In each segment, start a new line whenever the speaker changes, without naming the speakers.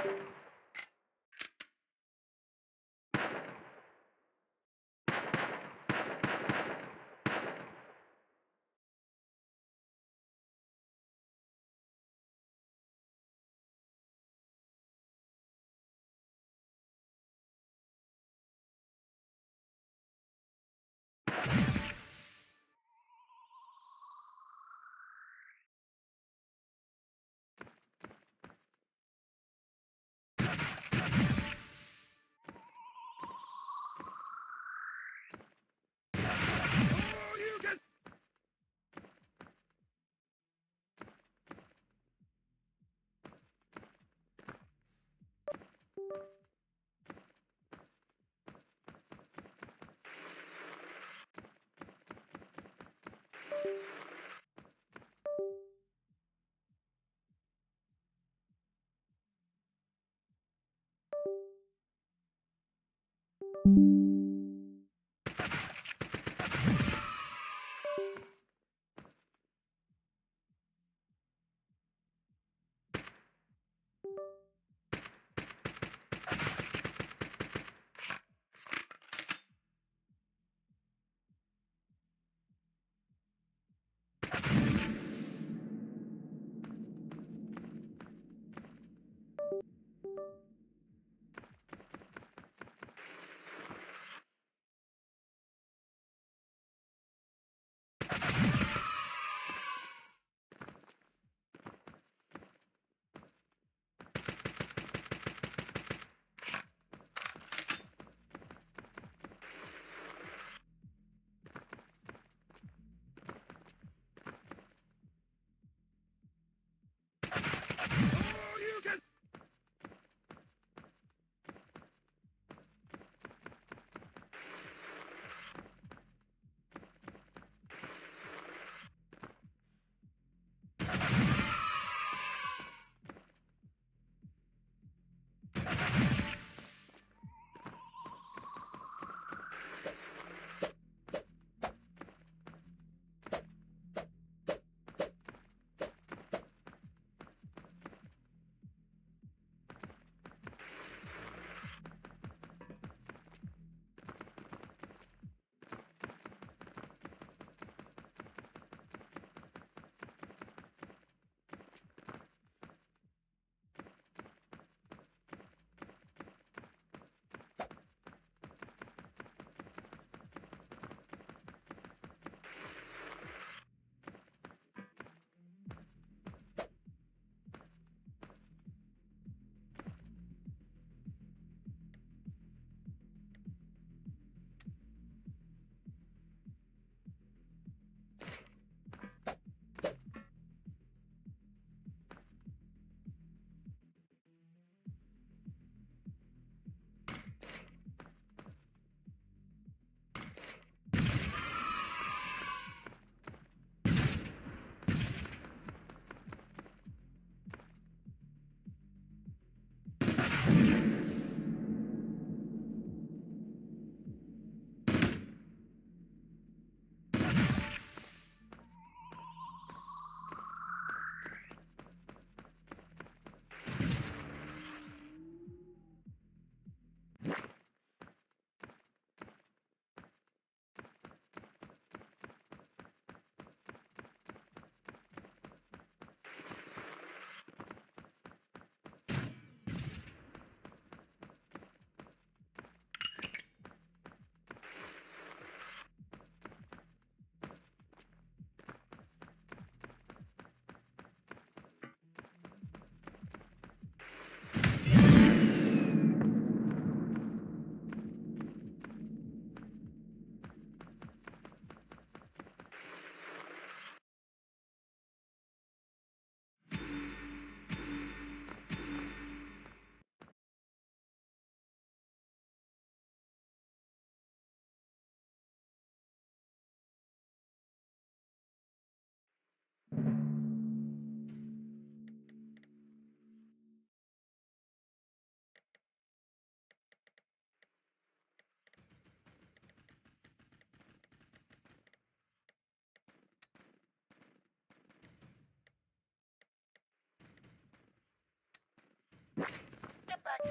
you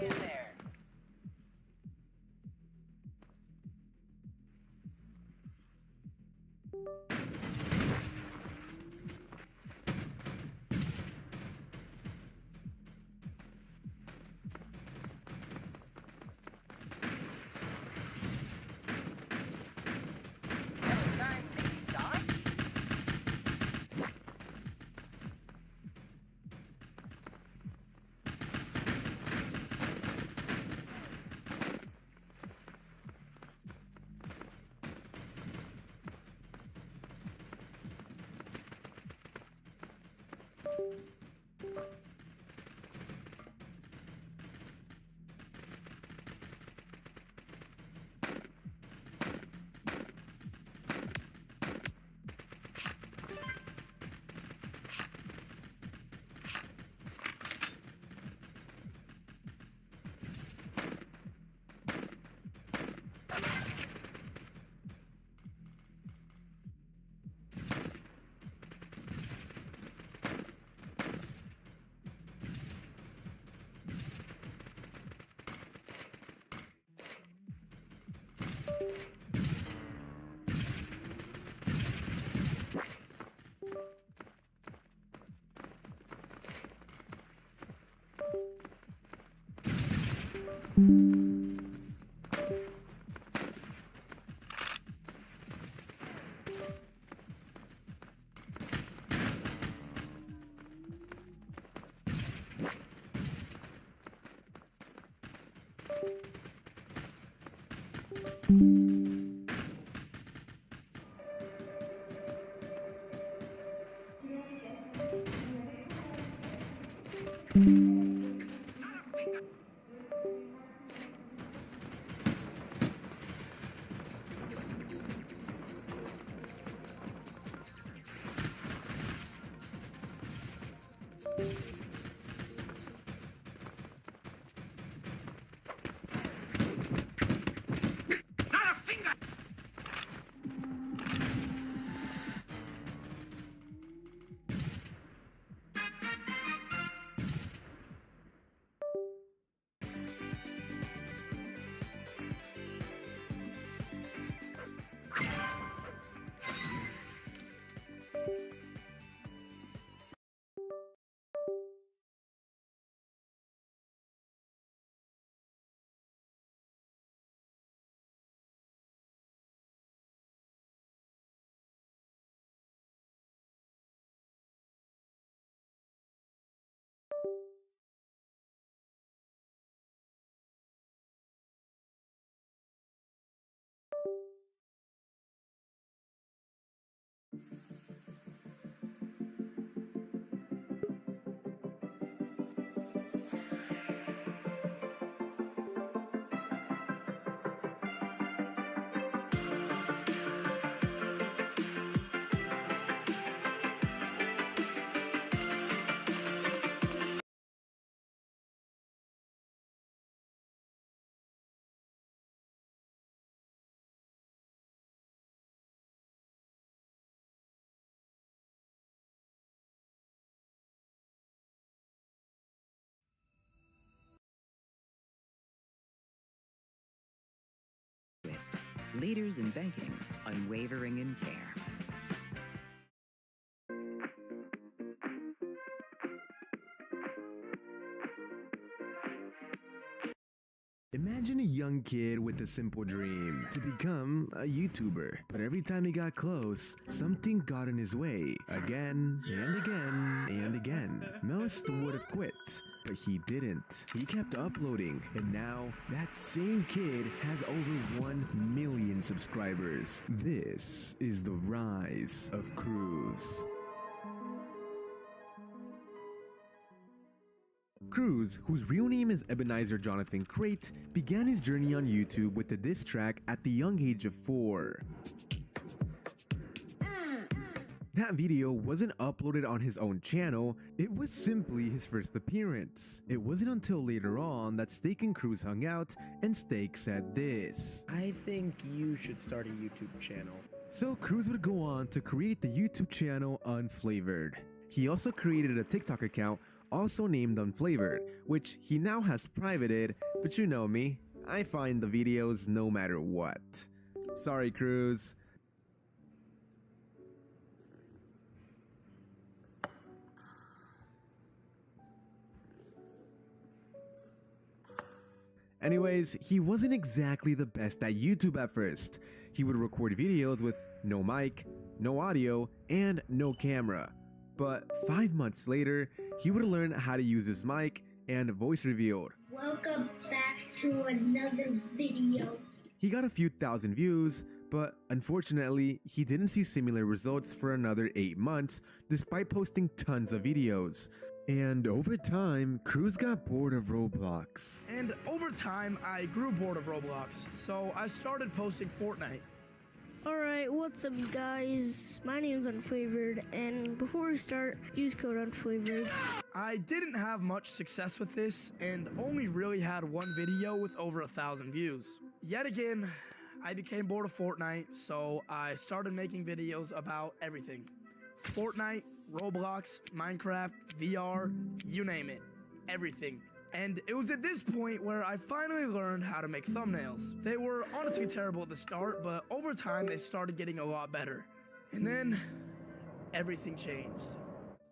In there. Palestine, Doc?
Leaders in banking, unwavering in care.
Imagine a young kid with a simple dream to become a YouTuber. But every time he got close, something got in his way. Again and again and again. Most would have quit, but he didn't. He kept uploading, and now that same kid has over 1 million subscribers. This is the rise of Cruz. Cruz, whose real name is Ebenezer Jonathan Crate, began his journey on YouTube with a diss track at the young age of 4. That video wasn't uploaded on his own channel, it was simply his first appearance. It wasn't until later on that Steak and Cruz hung out and Steak said this:
I think you should start a YouTube channel.
So Cruz would go on to create the YouTube channel Unflavored. He also created a TikTok account, also named Unflavored, which he now has privated, but you know me, I find the videos no matter what. Sorry, Cruz. Anyways, he wasn't exactly the best at YouTube at first. He would record videos with no mic, no audio, and no camera. But 5 months later, he would learn how to use his mic and voice revealed.
Welcome back to another video.
He got a few thousand views, but unfortunately, he didn't see similar results for another 8 months despite posting tons of videos. And over time, Cruz got bored of Roblox.
And over time, I grew bored of Roblox, so I started posting Fortnite.
Alright, what's up you guys? My name's Unflavored, and before we start, use code Unflavored.
I didn't have much success with this, and only really had one video with over 1,000 views. Yet again, I became bored of Fortnite, so I started making videos about everything. Fortnite, Roblox, Minecraft, VR, you name it. Everything. And it was at this point where I finally learned how to make thumbnails. They were honestly terrible at the start, but over time they started getting a lot better. And then, everything changed.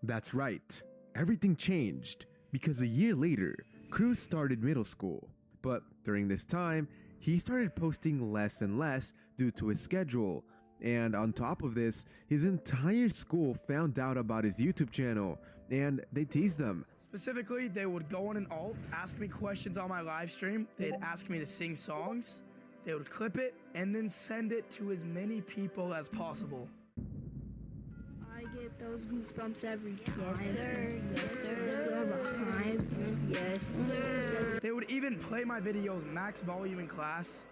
That's right, everything changed, because a year later, Cruz started middle school. But during this time, he started posting less and less due to his schedule. And on top of this, his entire school found out about his YouTube channel, and they teased him.
Specifically, they would go on an alt, ask me questions on my live stream, they'd ask me to sing songs, they would clip it, and then send it to as many people as possible.
I get those goosebumps every time. Yes, sir. Yes, sir.
They would even play my videos max volume in class,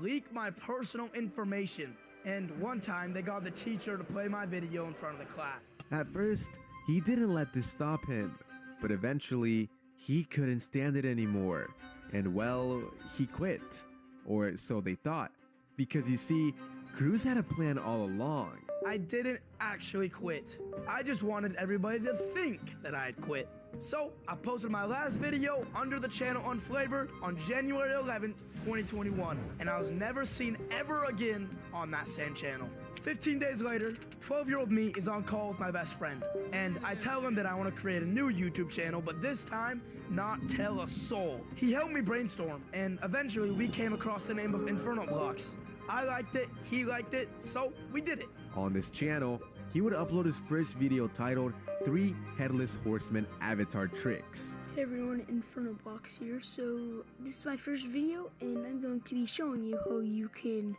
leak my personal information, and one time they got the teacher to play my video in front of the class.
At first, he didn't let this stop him. But eventually, he couldn't stand it anymore, and well, he quit. Or so they thought. Because you see, Cruz had a plan all along.
I didn't actually quit. I just wanted everybody to think that I had quit. So, I posted my last video under the channel Unflavored on January 11th, 2021, and I was never seen ever again on that same channel. 15 days later, 12-year-old me is on call with my best friend, and I tell him that I want to create a new YouTube channel, but this time, not tell a soul. He helped me brainstorm, and eventually we came across the name of Inferno Blocks. I liked it, he liked it, so we did it.
On this channel, he would upload his first video titled 3 Headless Horseman Avatar Tricks.
Hey everyone, Inferno Blocks here. So this is my first video, and I'm going to be showing you how you can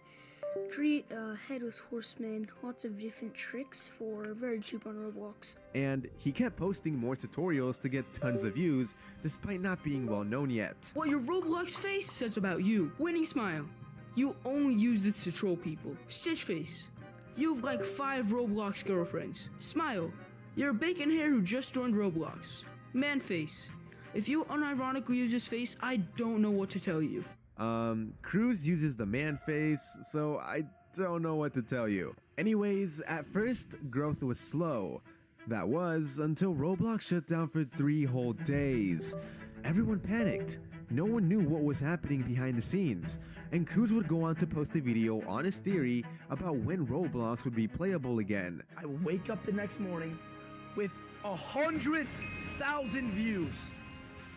create a headless horseman, lots of different tricks for very cheap on Roblox.
And he kept posting more tutorials to get tons of views, despite not being well known yet.
What your Roblox face says about you. Winning smile. You only use this to troll people. Stitch face. You have like 5 Roblox girlfriends. Smile. You're a bacon hair who just joined Roblox. Man face. If you unironically use this face, I don't know what to tell you.
Cruz uses the man face, so I don't know what to tell you. Anyways, at first, growth was slow. That was until Roblox shut down for 3 whole days. Everyone panicked. No one knew what was happening behind the scenes, and Cruz would go on to post a video on his theory about when Roblox would be playable again.
I wake up the next morning with 100,000 views.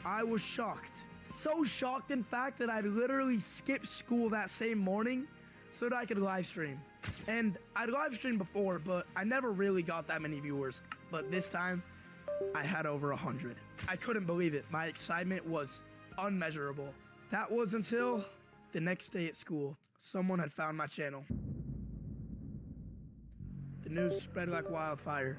I was shocked. So shocked, in fact, that I literally skipped school that same morning so that I could live stream. And I'd live streamed before, but I never really got that many viewers. But this time, I had over 100. I couldn't believe it. My excitement was unmeasurable. That was until the next day at school. Someone had found my channel. The news spread like wildfire.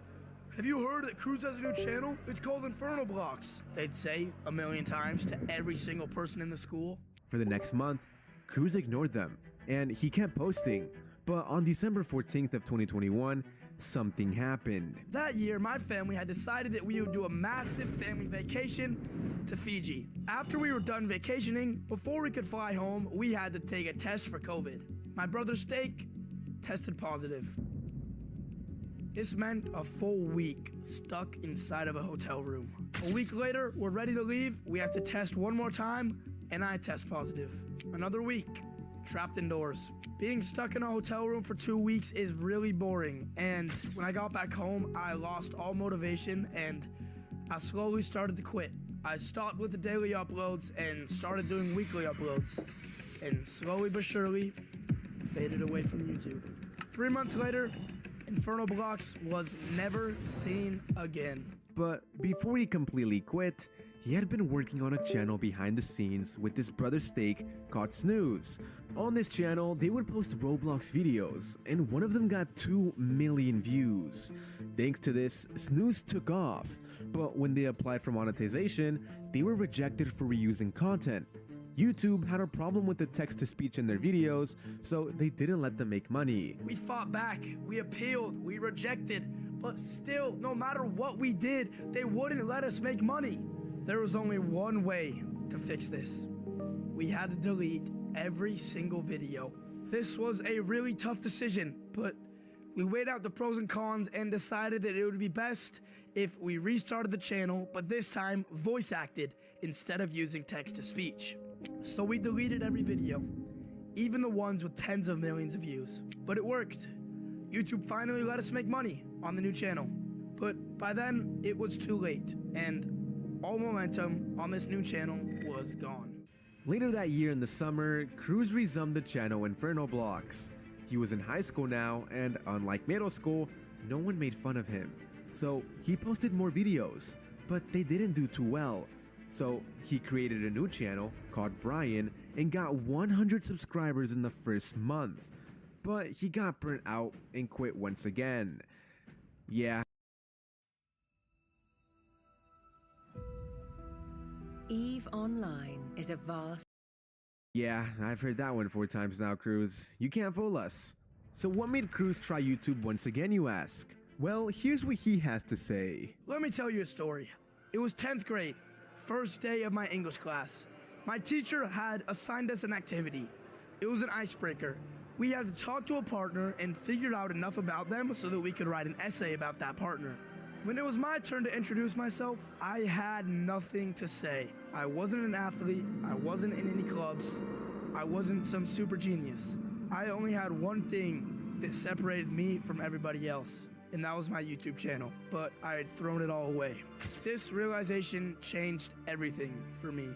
Have you heard that Cruz has a new channel? It's called Inferno Blocks. They'd say a million times to every single person in the school.
For the next month, Cruz ignored them, and he kept posting. But on December 14th of 2021, something happened.
That year, my family had decided that we would do a massive family vacation to Fiji. After we were done vacationing, before we could fly home, we had to take a test for COVID. My brother Steak tested positive. This meant a full week stuck inside of a hotel room. A week later, we're ready to leave. We have to test one more time, and I test positive. Another week, trapped indoors. Being stuck in a hotel room for 2 weeks is really boring, and when I got back home, I lost all motivation, and I slowly started to quit. I stopped with the daily uploads and started doing weekly uploads, and slowly but surely, faded away from YouTube. 3 months later, Inferno Blocks was never seen again.
But before he completely quit, he had been working on a channel behind the scenes with his brother Steak called Snooze. On this channel, they would post Roblox videos, and one of them got 2 million views. Thanks to this, Snooze took off, but when they applied for monetization, they were rejected for reusing content. YouTube had a problem with the text-to-speech in their videos, so they didn't let them make money.
We fought back, we appealed, we rejected, but still, no matter what we did, they wouldn't let us make money. There was only one way to fix this. We had to delete every single video. This was a really tough decision, but we weighed out the pros and cons and decided that it would be best if we restarted the channel, but this time voice acted instead of using text-to-speech. So we deleted every video, even the ones with tens of millions of views. But it worked. YouTube finally let us make money on the new channel. But by then, it was too late, and all momentum on this new channel was gone.
Later that year in the summer, Cruz resumed the channel Inferno Blocks. He was in high school now, and unlike middle school, no one made fun of him. So he posted more videos, but they didn't do too well. So he created a new channel called Brian and got 100 subscribers in the first month. But he got burnt out and quit once again. Yeah.
EVE Online is a vast...
Yeah, I've heard that one 4 times now, Cruz. You can't fool us. So what made Cruz try YouTube once again, you ask? Well, here's what he has to say.
Let me tell you a story. It was 10th grade, first day of my English class. My teacher had assigned us an activity. It was an icebreaker. We had to talk to a partner and figure out enough about them so that we could write an essay about that partner. When it was my turn to introduce myself, I had nothing to say. I wasn't an athlete, I wasn't in any clubs, I wasn't some super genius. I only had one thing that separated me from everybody else, and that was my YouTube channel, but I had thrown it all away. This realization changed everything for me,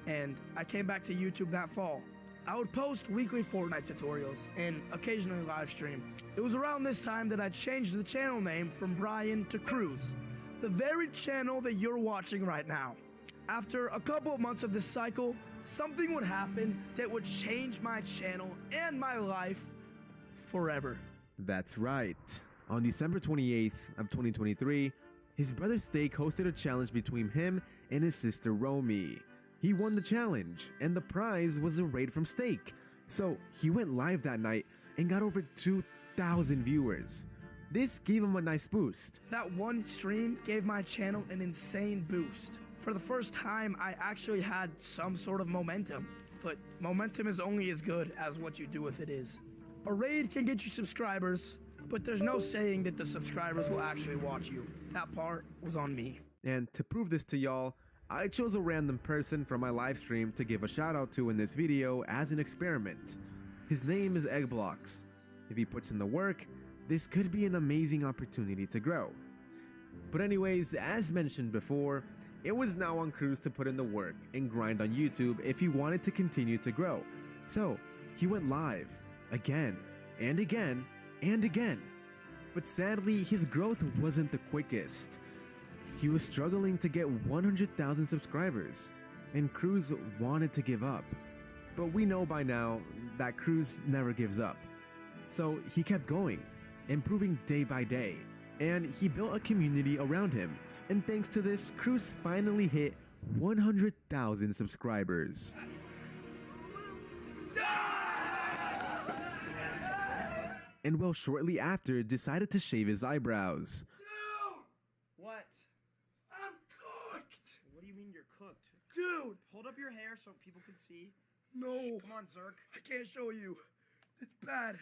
and I came back to YouTube that fall. I would post weekly Fortnite tutorials and occasionally live stream. It was around this time that I changed the channel name from Brian to Cruz, the very channel that you're watching right now. After a couple of months of this cycle, something would happen that would change my channel and my life forever.
That's right. On December 28th of 2023, his brother Steak hosted a challenge between him and his sister Romy. He won the challenge, and the prize was a raid from Steak. So he went live that night and got over 2,000 viewers. This gave him a nice boost.
That one stream gave my channel an insane boost. For the first time, I actually had some sort of momentum. But momentum is only as good as what you do with it is. A raid can get you subscribers, but there's no saying that the subscribers will actually watch you. That part was on me.
And to prove this to y'all, I chose a random person from my live stream to give a shout out to in this video as an experiment. His name is Eggblocks. If he puts in the work, this could be an amazing opportunity to grow. But anyways, as mentioned before, it was now on Cruz to put in the work and grind on YouTube if he wanted to continue to grow. So he went live again and again and again. But sadly, his growth wasn't the quickest. He was struggling to get 100,000 subscribers, and Cruz wanted to give up. But we know by now that Cruz never gives up. So he kept going, improving day by day, and he built a community around him. And thanks to this, Cruz finally hit 100,000 subscribers. And well, shortly after, decided to shave his eyebrows.
What? I'm cooked!
What do you mean you're cooked?
Dude!
Hold up your hair so people can see.
No!
Come on, Zerk.
I can't show you. It's bad.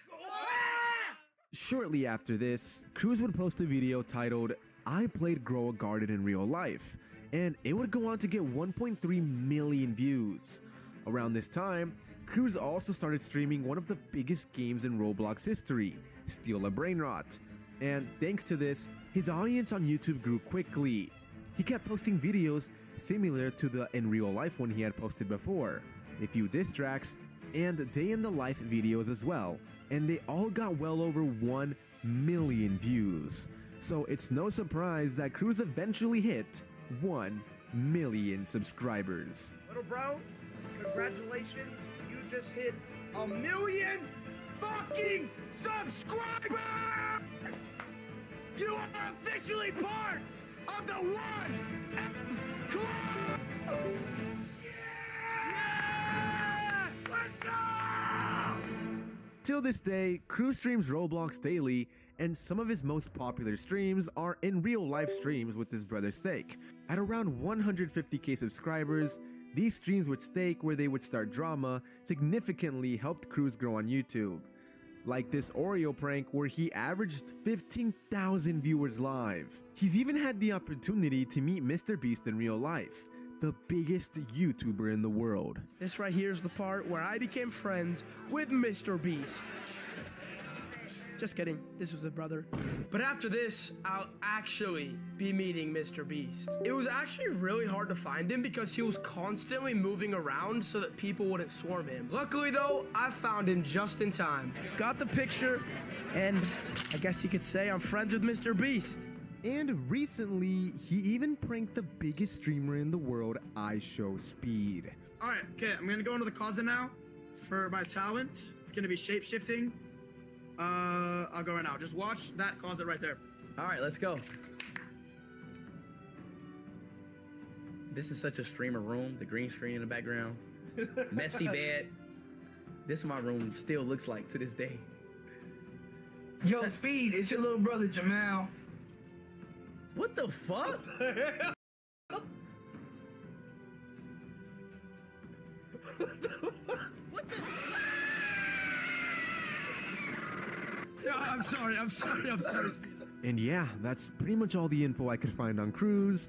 Shortly after this, Cruz would post a video titled, "I played Grow a Garden in Real Life," and it would go on to get 1.3 million views. Around this time, Cruz also started streaming one of the biggest games in Roblox history, Steal a Brainrot. And thanks to this, his audience on YouTube grew quickly. He kept posting videos similar to the in real life one he had posted before, a few diss tracks, and day in the life videos as well, and they all got well over 1 million views. So it's no surprise that Cruz eventually hit 1 million subscribers.
Little bro, congratulations, you just hit 1 million fucking subscribers! You are officially part of the 1M Club! Yeah! Let's go!
Till this day, Cruz streams Roblox daily, and some of his most popular streams are in real life streams with his brother Steak. At around 150k subscribers, these streams with Steak where they would start drama significantly helped Cruz grow on YouTube. Like this Oreo prank where he averaged 15,000 viewers live. He's even had the opportunity to meet Mr. Beast in real life, the biggest YouTuber in the world.
This right here is the part where I became friends with Mr. Beast. Just kidding, this was a brother. But after this, I'll actually be meeting Mr. Beast. It was actually really hard to find him because he was constantly moving around so that people wouldn't swarm him. Luckily though, I found him just in time. Got the picture, and I guess you could say I'm friends with Mr. Beast.
And recently, he even pranked the biggest streamer in the world, iShowSpeed.
All right, okay, I'm gonna go into the closet now for my talent. It's gonna be shape-shifting. I'll go right now. Just watch that closet right there.
All right, let's go. This is such a streamer room. The green screen in the background. Messy bed. This is my room still looks like to this day.
Yo, Speed, it's your little brother Jamal.
What the fuck?
I'm sorry.
And yeah, that's pretty much all the info I could find on Cruz.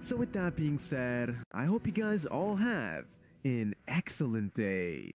So with that being said, I hope you guys all have an excellent day.